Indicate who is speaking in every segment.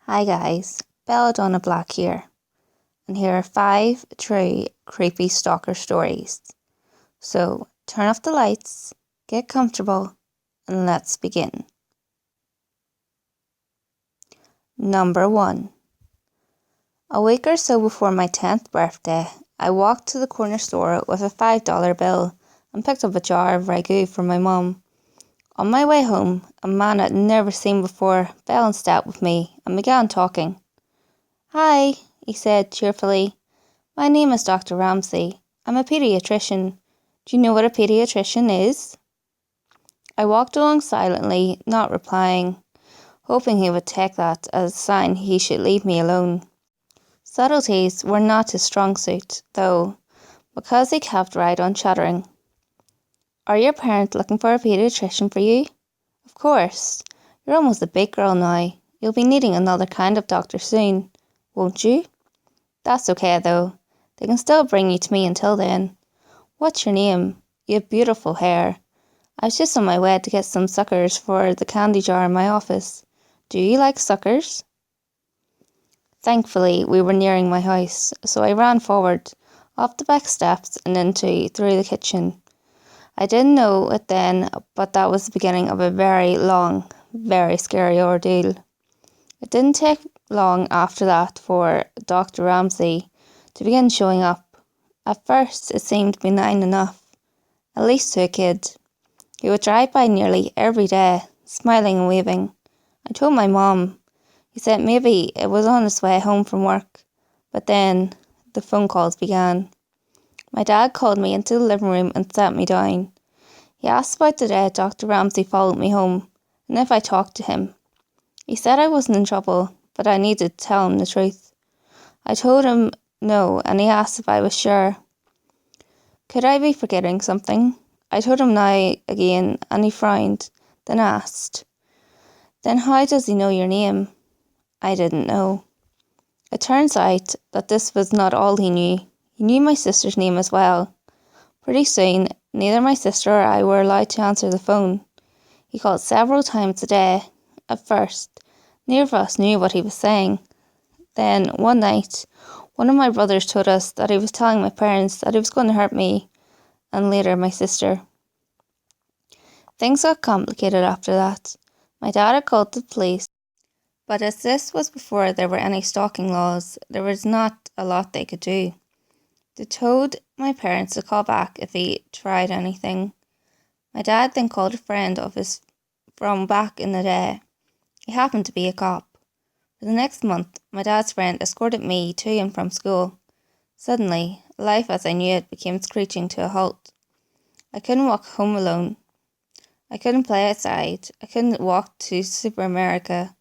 Speaker 1: Hi guys, Belladonna Black here, and here are 5 true creepy stalker stories. So turn off the lights, get comfortable, and let's begin. Number 1. A week or so before my 10th birthday, I walked to the corner store with a $5 bill and picked up a jar of ragu for my mum. On my way home, a man I'd never seen before balanced out with me and began talking. "Hi," he said cheerfully. "My name is Dr. Ramsey. I'm a pediatrician. Do you know what a pediatrician is?" I walked along silently, not replying, hoping he would take that as a sign he should leave me alone. Subtleties were not his strong suit, though, because he kept right on chattering. "Are your parents looking for a pediatrician for you?" "Of course. You're almost a big girl now. You'll be needing another kind of doctor soon, won't you?" "That's okay, though. They can still bring you to me until then. What's your name? You have beautiful hair. I was just on my way to get some suckers for the candy jar in my office. Do you like suckers?" Thankfully, we were nearing my house, so I ran forward, up the back steps and through the kitchen. I didn't know it then, but that was the beginning of a very long, very scary ordeal. It didn't take long after that for Dr. Ramsey to begin showing up. At first, it seemed benign enough, at least to a kid. He would drive by nearly every day, smiling and waving. I told my mom. He said maybe it was on his way home from work. But then the phone calls began. My dad called me into the living room and sat me down. He asked about the day Dr. Ramsey followed me home, and if I talked to him. He said I wasn't in trouble, but I needed to tell him the truth. I told him no, and he asked if I was sure. Could I be forgetting something? I told him now again, and he frowned, then asked, "Then how does he know your name?" I didn't know. It turns out that this was not all he knew. He knew my sister's name as well. Pretty soon, neither my sister or I were allowed to answer the phone. He called several times a day. At first, neither of us knew what he was saying. Then, one night, one of my brothers told us that he was telling my parents that he was going to hurt me, and later my sister. Things got complicated after that. My dad had called the police, but as this was before there were any stalking laws, there was not a lot they could do. They told my parents to call back if he tried anything. My dad then called a friend of his from back in the day. He happened to be a cop. For the next month, my dad's friend escorted me to and from school. Suddenly, life as I knew it became screeching to a halt. I couldn't walk home alone. I couldn't play outside. I couldn't walk to Super America,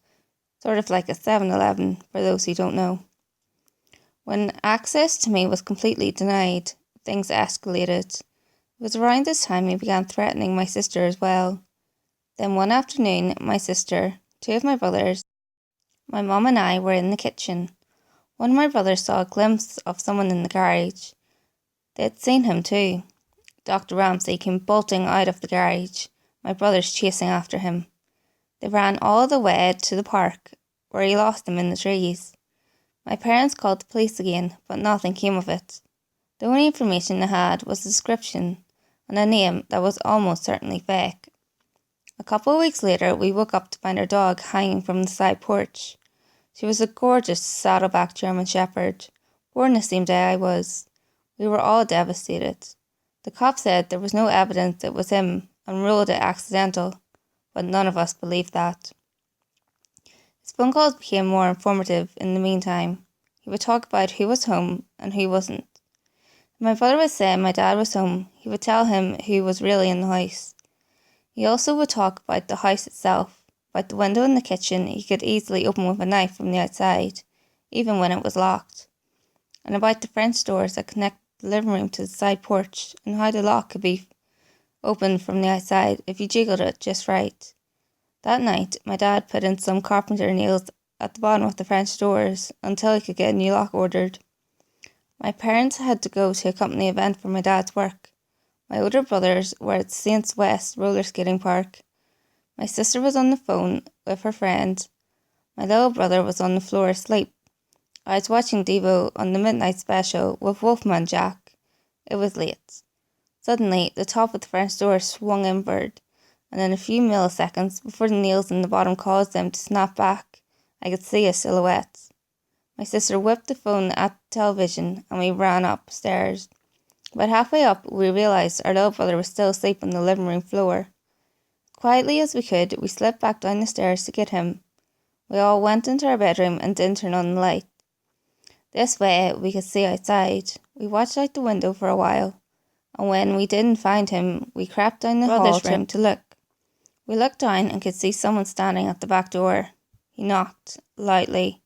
Speaker 1: sort of like a 7-Eleven for those who don't know. When access to me was completely denied, things escalated. It was around this time he began threatening my sister as well. Then one afternoon, my sister, 2 of my brothers, my mum and I were in the kitchen. One of my brothers saw a glimpse of someone in the garage. They had seen him too. Dr. Ramsey came bolting out of the garage, my brothers chasing after him. They ran all the way to the park, where he lost them in the trees. My parents called the police again, but nothing came of it. The only information they had was a description and a name that was almost certainly fake. A couple of weeks later, we woke up to find our dog hanging from the side porch. She was a gorgeous saddleback German Shepherd, born the same day I was. We were all devastated. The cop said there was no evidence it was him and ruled it accidental, but none of us believed that. His phone calls became more informative in the meantime. He would talk about who was home and who wasn't. If my brother would say my dad was home, he would tell him who was really in the house. He also would talk about the house itself, about the window in the kitchen he could easily open with a knife from the outside, even when it was locked, and about the French doors that connect the living room to the side porch, and how the lock could be opened from the outside if you jiggled it just right. That night, my dad put in some carpenter nails at the bottom of the French doors until he could get a new lock ordered. My parents had to go to a company event for my dad's work. My older brothers were at Saints West roller skating park. My sister was on the phone with her friend. My little brother was on the floor asleep. I was watching Devo on the midnight special with Wolfman Jack. It was late. Suddenly, the top of the French door swung inward, and in a few milliseconds, before the nails in the bottom caused them to snap back, I could see a silhouette. My sister whipped the phone at the television, and we ran upstairs. About halfway up, we realised our little brother was still asleep on the living room floor. Quietly as we could, we slipped back down the stairs to get him. We all went into our bedroom and didn't turn on the light. This way, we could see outside. We watched out the window for a while, and when we didn't find him, we crept down the hall room to look. We looked down and could see someone standing at the back door. He knocked, loudly.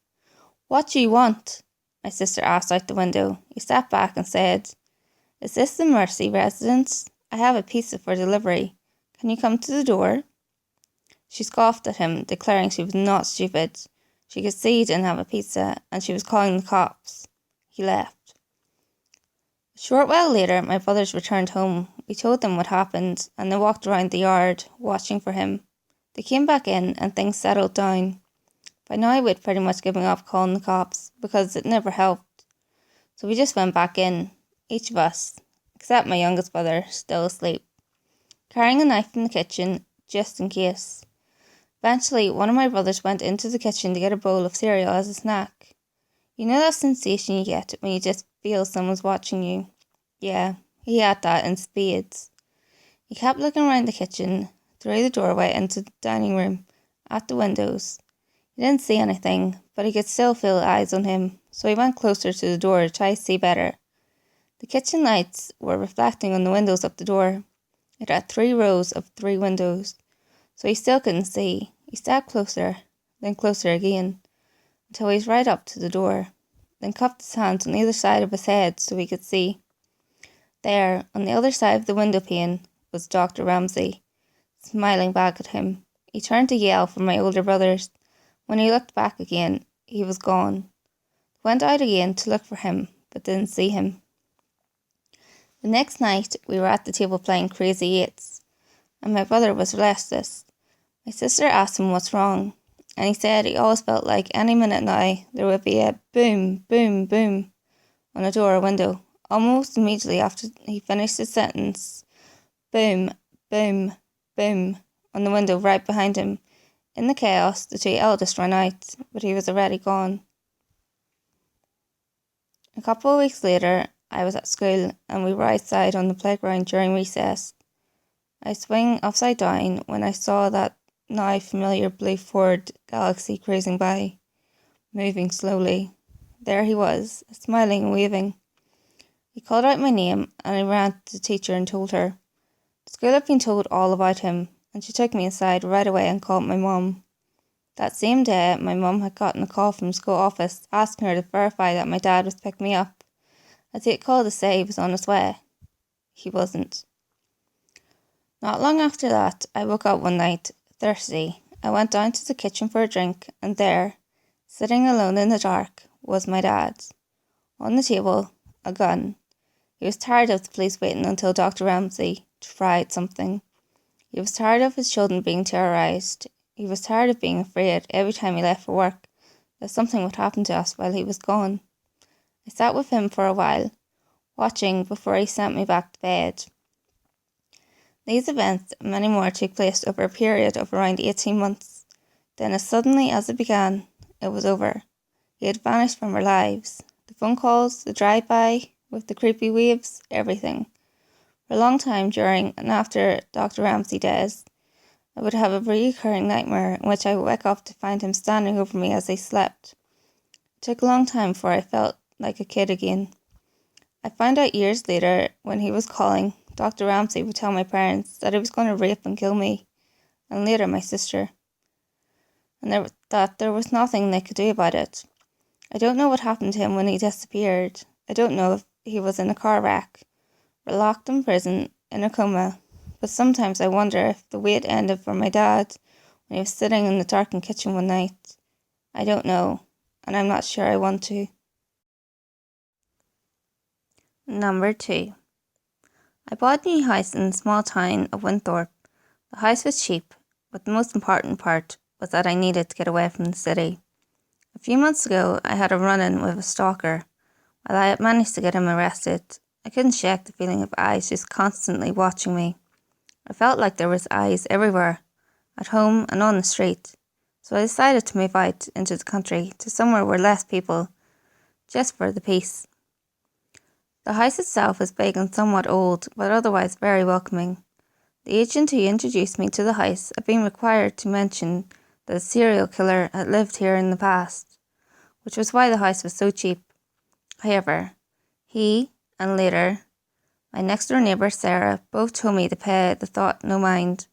Speaker 1: "What do you want?" my sister asked out the window. He stepped back and said, "Is this the Mercy residence? I have a pizza for delivery. Can you come to the door?" She scoffed at him, declaring she was not stupid. She could see he didn't have a pizza, and she was calling the cops. He left. A short while later, my brothers returned home. We told them what happened, and they walked around the yard, watching for him. They came back in, and things settled down. By now, we'd pretty much given up calling the cops, because it never helped. So we just went back in, each of us, except my youngest brother, still asleep, carrying a knife in the kitchen, just in case. Eventually, one of my brothers went into the kitchen to get a bowl of cereal as a snack. You know that sensation you get when you just feel someone's watching you? Yeah, he had that in spades. He kept looking around the kitchen, through the doorway into the dining room, at the windows. He didn't see anything, but he could still feel eyes on him, so he went closer to the door to try to see better. The kitchen lights were reflecting on the windows of the door. It had 3 rows of 3 windows, so he still couldn't see. He stepped closer, then closer again, until he was right up to the door, then cupped his hands on either side of his head so he could see. There, on the other side of the window pane, was Dr. Ramsey, smiling back at him. He turned to yell for my older brothers. When he looked back again, he was gone. Went out again to look for him, but didn't see him. The next night, we were at the table playing Crazy Eights, and my brother was restless. My sister asked him what's wrong, and he said he always felt like any minute now there would be a boom, boom, boom on a door or window. Almost immediately after he finished his sentence, boom, boom, boom on the window right behind him. In the chaos, the 2 eldest ran out, but he was already gone. A couple of weeks later, I was at school, and we were outside on the playground during recess. I swung upside down when I saw that now familiar blue Ford Galaxy cruising by, moving slowly. There he was, smiling and waving. He called out my name, and I ran to the teacher and told her. The school had been told all about him, and she took me aside right away and called my mum. That same day, my mum had gotten a call from the school office asking her to verify that my dad was picking me up, as he had called to say he was on his way. He wasn't. Not long after that, I woke up one night, thirsty. I went down to the kitchen for a drink, and there, sitting alone in the dark, was my dad. On the table, a gun. He was tired of the police waiting until Dr. Ramsey to try out something. He was tired of his children being terrorised. He was tired of being afraid every time he left for work that something would happen to us while he was gone. I sat with him for a while, watching before he sent me back to bed. These events and many more took place over a period of around 18 months. Then as suddenly as it began, it was over. He had vanished from our lives. The phone calls, the drive-by, with the creepy waves, everything. For a long time during and after Dr. Ramsey days, I would have a recurring nightmare in which I would wake up to find him standing over me as I slept. It took a long time before I felt like a kid again. I found out years later, when he was calling, Dr. Ramsey would tell my parents that he was going to rape and kill me, and later my sister, and that there was nothing they could do about it. I don't know what happened to him when he disappeared. I don't know if he was in a car wreck, or locked in prison, in a coma, but sometimes I wonder if the wait ended for my dad when he was sitting in the darkened kitchen one night. I don't know, and I'm not sure I want to. Number 2. I bought a new house in the small town of Winthorpe. The house was cheap, but the most important part was that I needed to get away from the city. A few months ago, I had a run-in with a stalker. While I had managed to get him arrested, I couldn't shake the feeling of eyes just constantly watching me. I felt like there was eyes everywhere, at home and on the street. So I decided to move out into the country to somewhere where less people, just for the peace. The house itself is big and somewhat old, but otherwise very welcoming. The agent who introduced me to the house had been required to mention that a serial killer had lived here in the past, which was why the house was so cheap. However, he, and later, my next door neighbour Sarah, both told me to pay the thought no mind.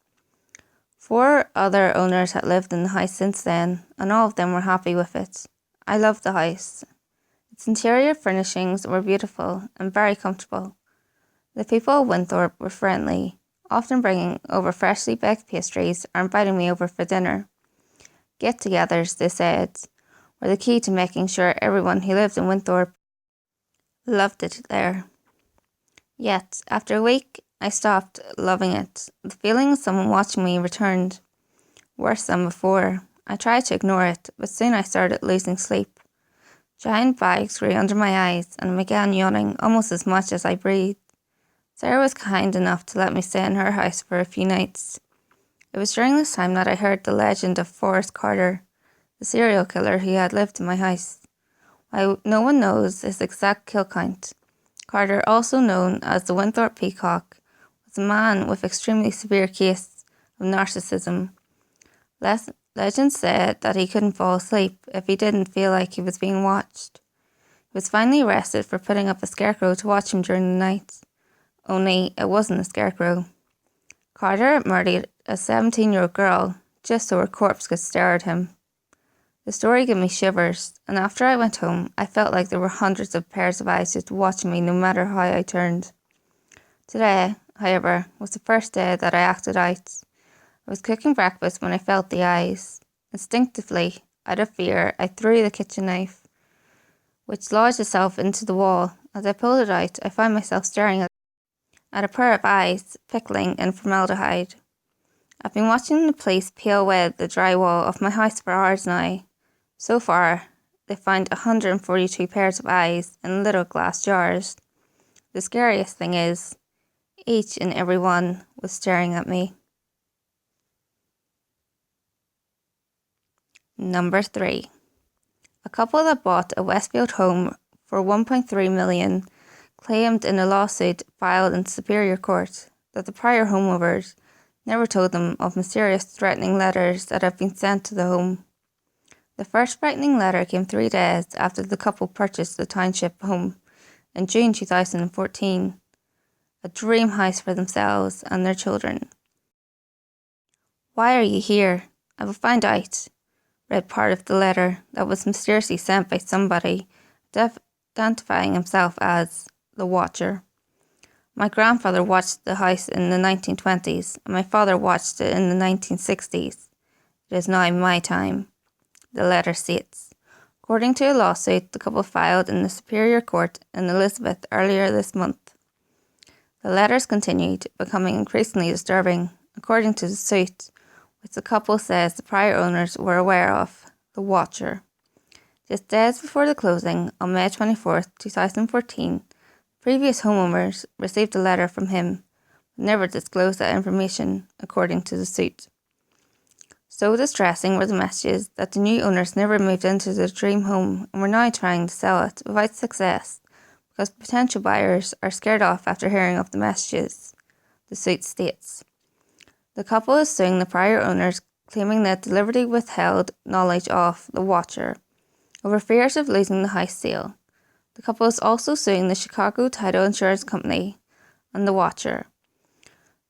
Speaker 1: 4 other owners had lived in the house since then, and all of them were happy with it. I loved the house. Its interior furnishings were beautiful and very comfortable. The people of Winthorpe were friendly, often bringing over freshly baked pastries or inviting me over for dinner. Get-togethers, they said, were the key to making sure everyone who lived in Winthorpe loved it there. Yet, after a week, I stopped loving it. The feeling of someone watching me returned, worse than before. I tried to ignore it, but soon I started losing sleep. Giant bags grew under my eyes, and I began yawning almost as much as I breathed. Sarah was kind enough to let me stay in her house for a few nights. It was during this time that I heard the legend of Forrest Carter, the serial killer who had lived in my house. While no one knows his exact kill count, Carter, also known as the Winthorpe Peacock, was a man with extremely severe case of narcissism. Legend said that he couldn't fall asleep if he didn't feel like he was being watched. He was finally arrested for putting up a scarecrow to watch him during the night. Only it wasn't a scarecrow. Carter murdered a 17-year-old girl just so her corpse could stare at him. The story gave me shivers, and after I went home, I felt like there were hundreds of pairs of eyes just watching me no matter how I turned. Today, however, was the first day that I acted out. I was cooking breakfast when I felt the eyes. Instinctively, out of fear, I threw the kitchen knife, which lodged itself into the wall. As I pulled it out, I found myself staring at a pair of eyes, pickling in formaldehyde. I've been watching the police peel away the drywall of my house for hours now. So far, they found 142 pairs of eyes in little glass jars. The scariest thing is, each and every one was staring at me. Number 3. A couple that bought a Westfield home for $1.3 million claimed in a lawsuit filed in Superior Court that the prior homeowners never told them of mysterious threatening letters that had been sent to the home. The first frightening letter came 3 days after the couple purchased the township home in June 2014, a dream house for themselves and their children. "Why are you here? I will find out," read part of the letter that was mysteriously sent by somebody identifying himself as the Watcher. "My grandfather watched the house in the 1920s, and my father watched it in the 1960s. It is now my time," the letter states. According to a lawsuit the couple filed in the Superior Court in Elizabeth earlier this month. The letters continued, becoming increasingly disturbing. According to the suit, which the couple says the prior owners were aware of, the Watcher. Just days before the closing, on May 24th, 2014, previous homeowners received a letter from him, but never disclosed that information, according to the suit. So distressing were the messages that the new owners never moved into their dream home and were now trying to sell it without success because potential buyers are scared off after hearing of the messages, the suit states. The couple is suing the prior owners, claiming that deliberately withheld knowledge of the Watcher over fears of losing the house sale. The couple is also suing the Chicago Title Insurance Company and the Watcher,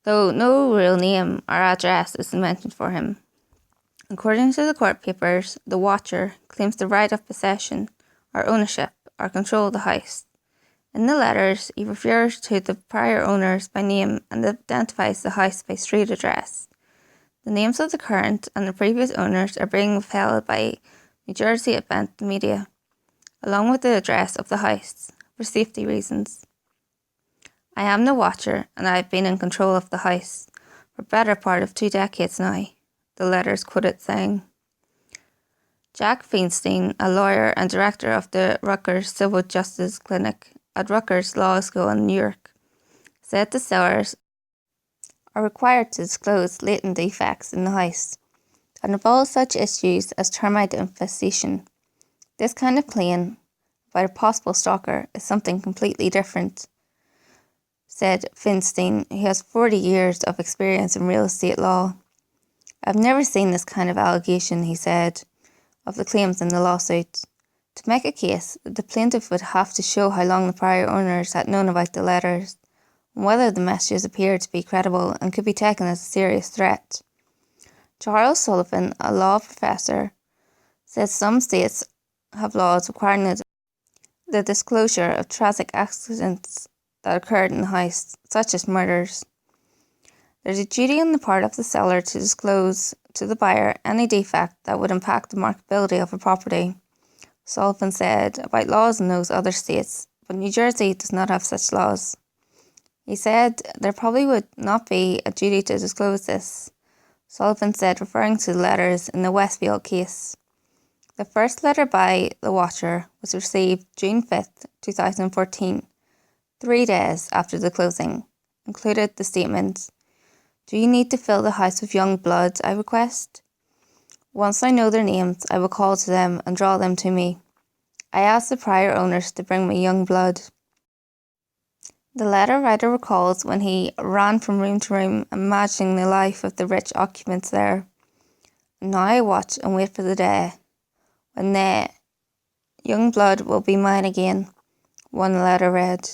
Speaker 1: though no real name or address is mentioned for him. According to the court papers, the Watcher claims the right of possession or ownership or control of the house. In the letters, he refers to the prior owners by name and identifies the house by street address. The names of the current and the previous owners are being withheld by New Jersey Event Media, along with the address of the house, for safety reasons. "I am the Watcher, and I have been in control of the house for the better part of 2 decades now," the letters quoted saying. Jack Feinstein, a lawyer and director of the Rutgers Civil Justice Clinic at Rutgers Law School in New York, said the sellers are required to disclose latent defects in the house and involve such issues as termite infestation. This kind of claim about a possible stalker is something completely different, said Feinstein, who has 40 years of experience in real estate law. I've never seen this kind of allegation, he said, of the claims in the lawsuit. To make a case, the plaintiff would have to show how long the prior owners had known about the letters, and whether the messages appeared to be credible and could be taken as a serious threat. Charles Sullivan, a law professor, says some states have laws requiring the disclosure of tragic accidents that occurred in the house, such as murders. There's a duty on the part of the seller to disclose to the buyer any defect that would impact the marketability of a property, Sullivan said about laws in those other states, but New Jersey does not have such laws. He said there probably would not be a duty to disclose this, Sullivan said, referring to the letters in the Westfield case. The first letter by the watcher was received June 5th, 2014, 3 days after the closing, included the statement, "Do you need to fill the house with young blood, I request? Once I know their names, I will call to them and draw them to me. I ask the prior owners to bring me young blood." The letter writer recalls when he ran from room to room, imagining the life of the rich occupants there. And now I watch and wait for the day when the young blood will be mine again, one letter read.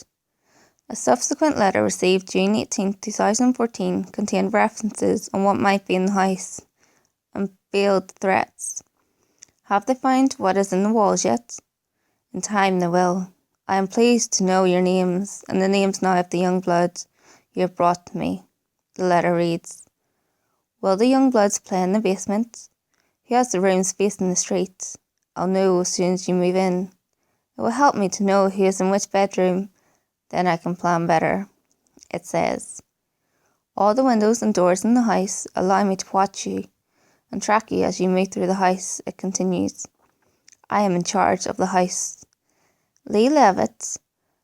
Speaker 1: A subsequent letter received June 18, 2014 contained references on what might be in the house and veiled threats. Have they found what is in the walls yet? In time they will. I am pleased to know your names and the names now of the young blood you have brought to me. The letter reads, "Will the young bloods play in the basement? Who has the rooms facing the street? I'll know as soon as you move in. It will help me to know who is in which bedroom. Then I can plan better." It says, "All the windows and doors in the house allow me to watch you and track you as you move through the house." It continues, "I am in charge of the house." Lee Levitt,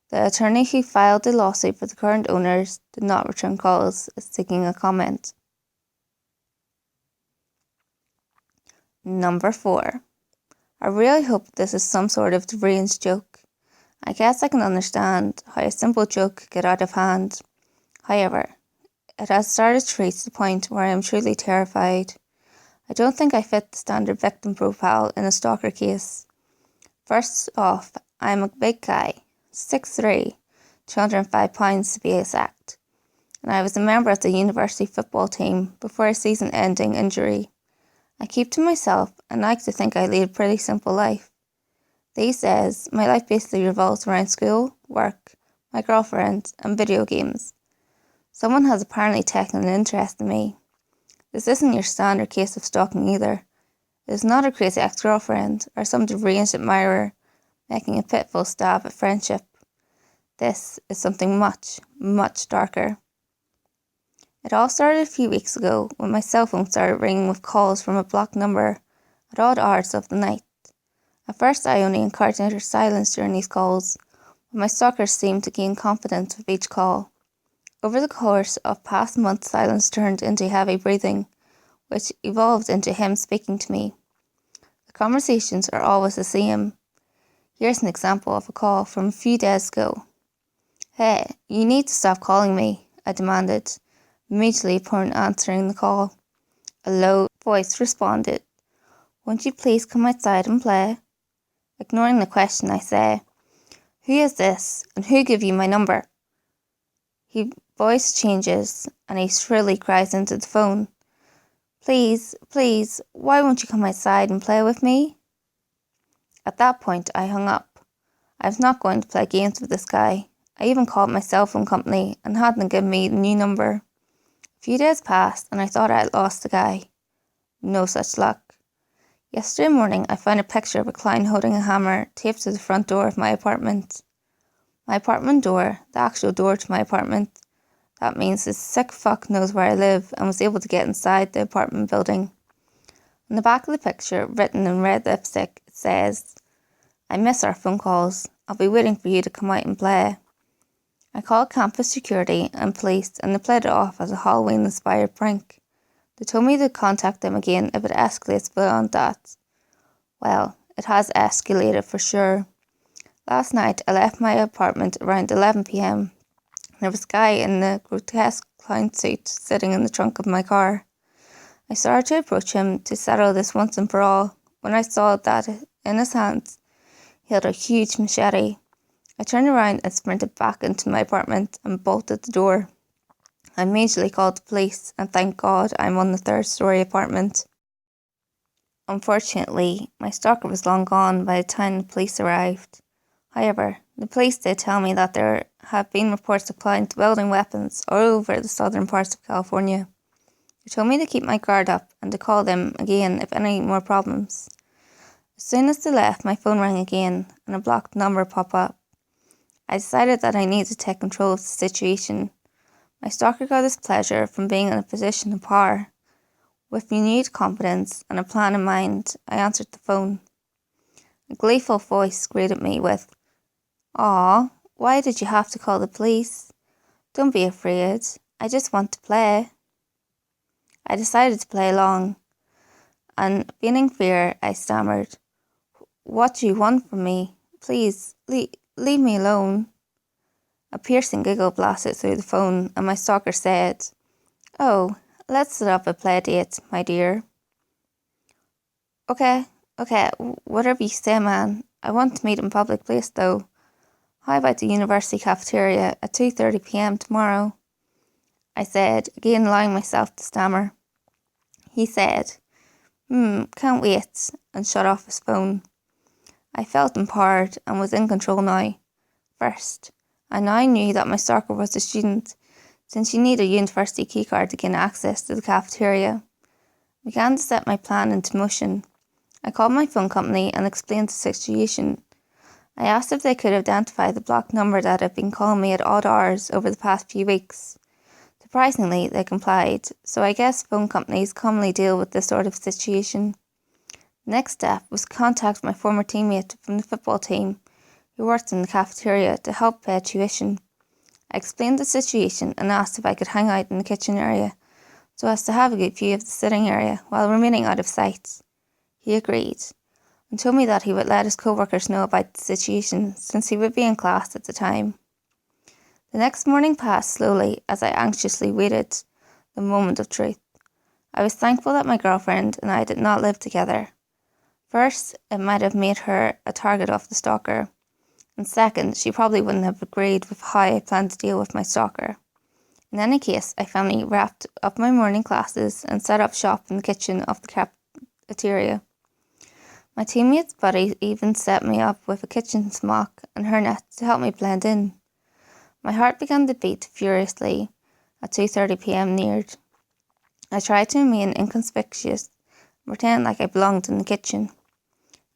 Speaker 1: the attorney who filed the lawsuit for the current owners, did not return calls, seeking a comment. Number 4. I really hope this is some sort of deranged joke. I guess I can understand how a simple joke could get out of hand. However, it has started to reach the point where I am truly terrified. I don't think I fit the standard victim profile in a stalker case. First off, I am a big guy, 6'3", 205 pounds to be exact, and I was a member of the university football team before a season-ending injury. I keep to myself and like to think I lead a pretty simple life. These days, my life basically revolves around school, work, my girlfriend, and video games. Someone has apparently taken an interest in me. This isn't your standard case of stalking either. It is not a crazy ex-girlfriend or some deranged admirer making a pitiful stab at friendship. This is something much, much darker. It all started a few weeks ago when my cell phone started ringing with calls from a blocked number at odd hours of the night. At first I only encountered silence during these calls, but my stalkers seemed to gain confidence with each call. Over the course of past months, silence turned into heavy breathing, which evolved into him speaking to me. The conversations are always the same. Here's an example of a call from a few days ago. "Hey, you need to stop calling me," I demanded, immediately upon answering the call. A low voice responded, "Won't you please come outside and play?" Ignoring the question, I say, "Who is this, and who gave you my number?" His voice changes, and he shrilly cries into the phone, "Please, please, why won't you come outside and play with me?" At that point, I hung up. I was not going to play games with this guy. I even called my cell phone company and had them give me the new number. A few days passed, and I thought I had lost the guy. No such luck. Yesterday morning, I found a picture of a clown holding a hammer taped to the front door of my apartment. My apartment door, the actual door to my apartment. That means this sick fuck knows where I live and was able to get inside the apartment building. On the back of the picture, written in red lipstick, it says, "I miss our phone calls. I'll be waiting for you to come out and play." I called campus security and police, and they played it off as a Halloween-inspired prank. They told me to contact them again if it escalates beyond that. Well, it has escalated for sure. Last night, I left my apartment around 11 p.m. There was a guy in a grotesque clown suit sitting in the trunk of my car. I started to approach him to settle this once and for all when I saw that in his hands he held a huge machete. I turned around and sprinted back into my apartment and bolted the door. I immediately called the police, and thank God I'm on the third-story apartment. Unfortunately, my stalker was long gone by the time the police arrived. However, the police did tell me that there have been reports of clients wielding weapons all over the southern parts of California. They told me to keep my guard up and to call them again if any more problems. As soon as they left, my phone rang again and a blocked number popped up. I decided that I needed to take control of the situation. My stalker got his pleasure from being in a position of power. With renewed confidence and a plan in mind, I answered the phone. A gleeful voice greeted me with, "Aw, why did you have to call the police? Don't be afraid. I just want to play." I decided to play along, and feeling fear, I stammered, "What do you want from me? Please, leave me alone." A piercing giggle blasted through the phone, and my stalker said, "Oh, let's set up a play date, my dear." Okay, whatever you say, man. I want to meet in public place, though. How about the university cafeteria at 2:30 p.m. tomorrow? I said, again allowing myself to stammer. He said, can't wait, and shut off his phone. I felt empowered and was in control now. First, I now knew that my stalker was a student, since you need a university keycard to gain access to the cafeteria. I began to set my plan into motion. I called my phone company and explained the situation. I asked if they could identify the blocked number that had been calling me at odd hours over the past few weeks. Surprisingly, they complied, so I guess phone companies commonly deal with this sort of situation. The next step was to contact my former teammate from the football team, who worked in the cafeteria, to help pay tuition. I explained the situation and asked if I could hang out in the kitchen area, so as to have a good view of the sitting area while remaining out of sight. He agreed, and told me that he would let his co-workers know about the situation, since he would be in class at the time. The next morning passed slowly as I anxiously waited the moment of truth. I was thankful that my girlfriend and I did not live together. First, it might have made her a target of the stalker, and second, she probably wouldn't have agreed with how I planned to deal with my stalker. In any case, I finally wrapped up my morning classes and set up shop in the kitchen of the cafeteria. My teammate's buddy even set me up with a kitchen smock and hairnet to help me blend in. My heart began to beat furiously as 2:30 p.m. neared. I tried to remain inconspicuous and pretend like I belonged in the kitchen.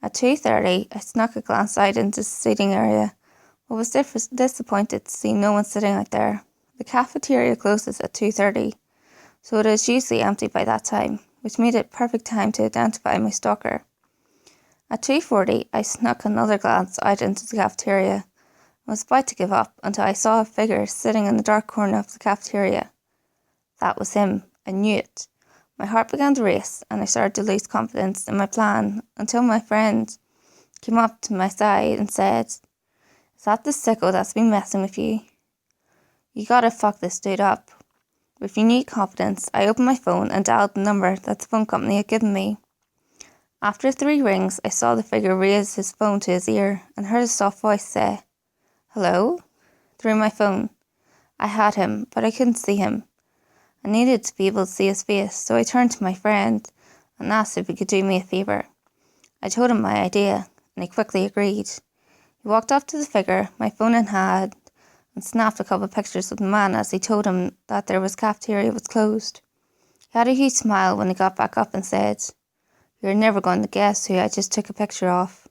Speaker 1: At 2:30, I snuck a glance out into the seating area, but was disappointed to see no one sitting out there. The cafeteria closes at 2:30, so it is usually empty by that time, which made it perfect time to identify my stalker. At 2:40, I snuck another glance out into the cafeteria. I was about to give up until I saw a figure sitting in the dark corner of the cafeteria. That was him. I knew it. My heart began to race, and I started to lose confidence in my plan until my friend came up to my side and said, "Is that the sicko that's been messing with you? You gotta fuck this dude up." With renewed confidence, I opened my phone and dialed the number that the phone company had given me. After 3 rings, I saw the figure raise his phone to his ear and heard a soft voice say, "Hello?" through my phone. I had him, but I couldn't see him. I needed to be able to see his face, so I turned to my friend and asked if he could do me a favour. I told him my idea, and he quickly agreed. He walked up to the figure, my phone in hand, and snapped a couple of pictures of the man as he told him that their cafeteria was closed. He had a huge smile when he got back up and said, "You're never going to guess who I just took a picture of."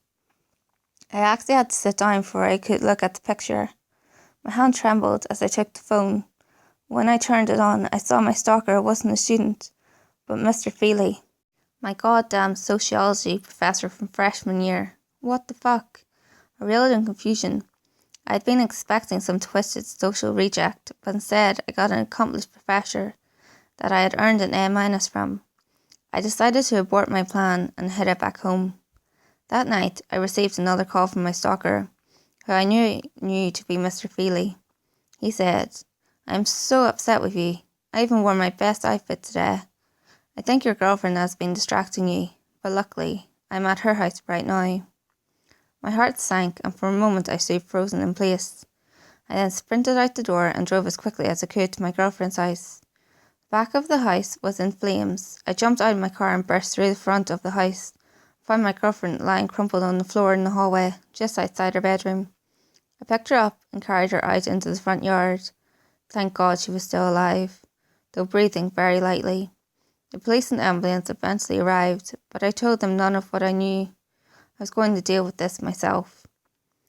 Speaker 1: I actually had to sit down before I could look at the picture. My hand trembled as I took the phone. When I turned it on, I saw my stalker wasn't a student, but Mr. Feely. My goddamn sociology professor from freshman year. What the fuck? I reeled in confusion. I had been expecting some twisted social reject, but instead I got an accomplished professor that I had earned an A- from. I decided to abort my plan and headed back home. That night, I received another call from my stalker, who I knew to be Mr. Feely. He said, "I am so upset with you. I even wore my best outfit today. I think your girlfriend has been distracting you, but luckily, I'm at her house right now." My heart sank, and for a moment I stood frozen in place. I then sprinted out the door and drove as quickly as I could to my girlfriend's house. The back of the house was in flames. I jumped out of my car and burst through the front of the house. I found my girlfriend lying crumpled on the floor in the hallway, just outside her bedroom. I picked her up and carried her out into the front yard. Thank God she was still alive, though breathing very lightly. The police and ambulance eventually arrived, but I told them none of what I knew. I was going to deal with this myself.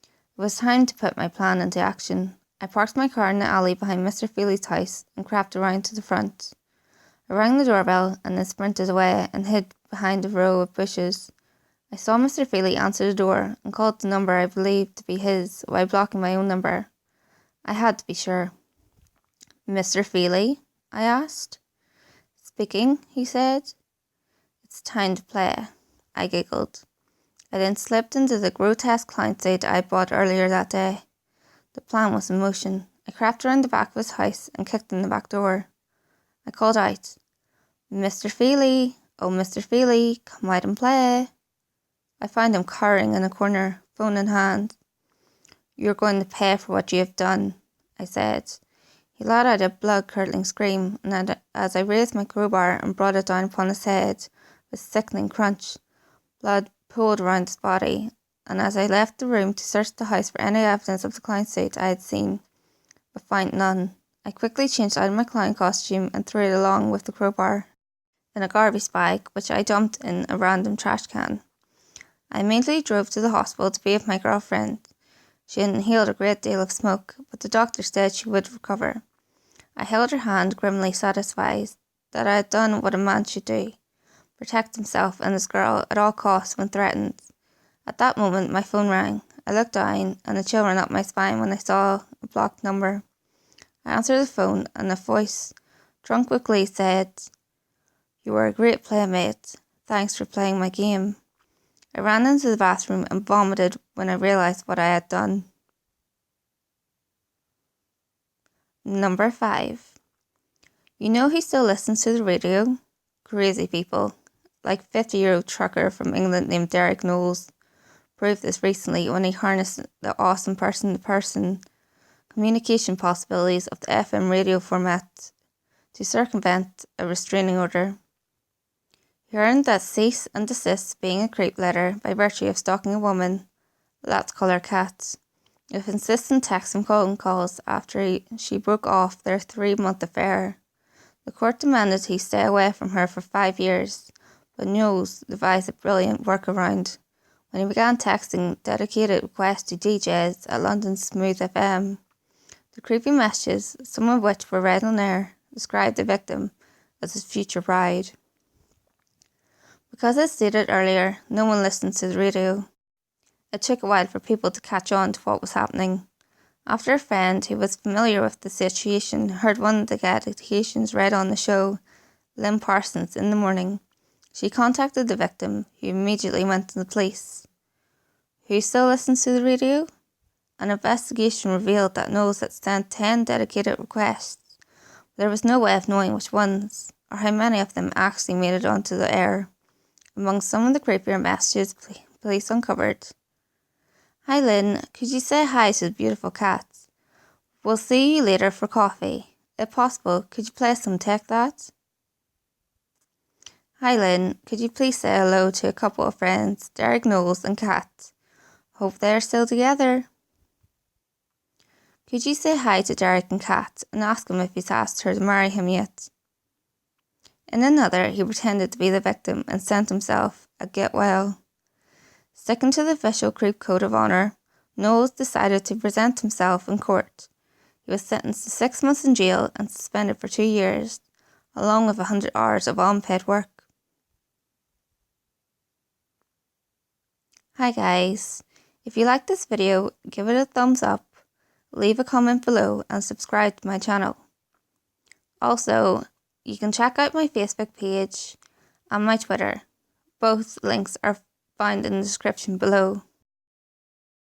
Speaker 1: It was time to put my plan into action. I parked my car in the alley behind Mr. Feely's house and crept around to the front. I rang the doorbell and then sprinted away and hid behind a row of bushes. I saw Mr. Feely answer the door and called the number I believed to be his while blocking my own number. I had to be sure. "Mr. Feely?" I asked. "Speaking," he said. "It's time to play," I giggled. I then slipped into the grotesque clown suit I bought earlier that day. The plan was in motion. I crept around the back of his house and kicked in the back door. I called out, "Mr. Feely, oh Mr. Feely, come out and play." I found him cowering in a corner, phone in hand. "You're going to pay for what you have done," I said. He let out a blood-curdling scream, and as I raised my crowbar and brought it down upon his head with a sickening crunch, blood pooled around his body, and as I left the room to search the house for any evidence of the clown suit I had seen, but found none, I quickly changed out of my clown costume and threw it along with the crowbar in a garbage bag, which I dumped in a random trash can. I immediately drove to the hospital to be with my girlfriend. She had inhaled a great deal of smoke, but the doctor said she would recover. I held her hand, grimly satisfied that I had done what a man should do: protect himself and his girl at all costs when threatened. At that moment, my phone rang. I looked down, and a chill ran up my spine when I saw a blocked number. I answered the phone, and a voice, drunk with glee, said, "You were a great playmate. Thanks for playing my game." I ran into the bathroom and vomited when I realised what I had done. Number 5. You know who still listens to the radio? Crazy people. Like 50-year-old trucker from England named Knowles proved this recently when he harnessed the awesome person-to-person communication possibilities of the FM radio format to circumvent a restraining order. He earned that cease and desist being a creep letter by virtue of stalking a woman, let's call her Kat, with insistent texts and phone calls after she broke off their 3-month affair. The court demanded he stay away from her for 5 years, but Knowles devised a brilliant workaround when he began texting dedicated requests to DJs at London's Smooth FM. The creepy messages, some of which were read on air, described the victim as his future bride. Because as stated earlier, no one listened to the radio. It took a while for people to catch on to what was happening. After a friend who was familiar with the situation heard one of the dedications read on the show, Lynn Parsons, in the morning, she contacted the victim, who immediately went to the police. Who still listens to the radio? An investigation revealed that Knowles had sent 10 dedicated requests. There was no way of knowing which ones, or how many of them actually made it onto the air. Among some of the creepier messages police uncovered: "Hi Lynn, could you say hi to the beautiful cats? We'll see you later for coffee. If possible, could you play some Take That? Hi Lynn, could you please say hello to a couple of friends, Derek, Knowles and Kat? Hope they're still together. Could you say hi to Derek and Kat and ask him if he's asked her to marry him yet?" In another, he pretended to be the victim and sent himself a get well. Sticking to the official creep code of honour, Knowles decided to present himself in court. He was sentenced to 6 months in jail and suspended for 2 years, along with 100 hours of unpaid work. Hi guys, if you like this video, give it a thumbs up, leave a comment below and subscribe to my channel. Also, you can check out my Facebook page and my Twitter. Both links are found in the description below.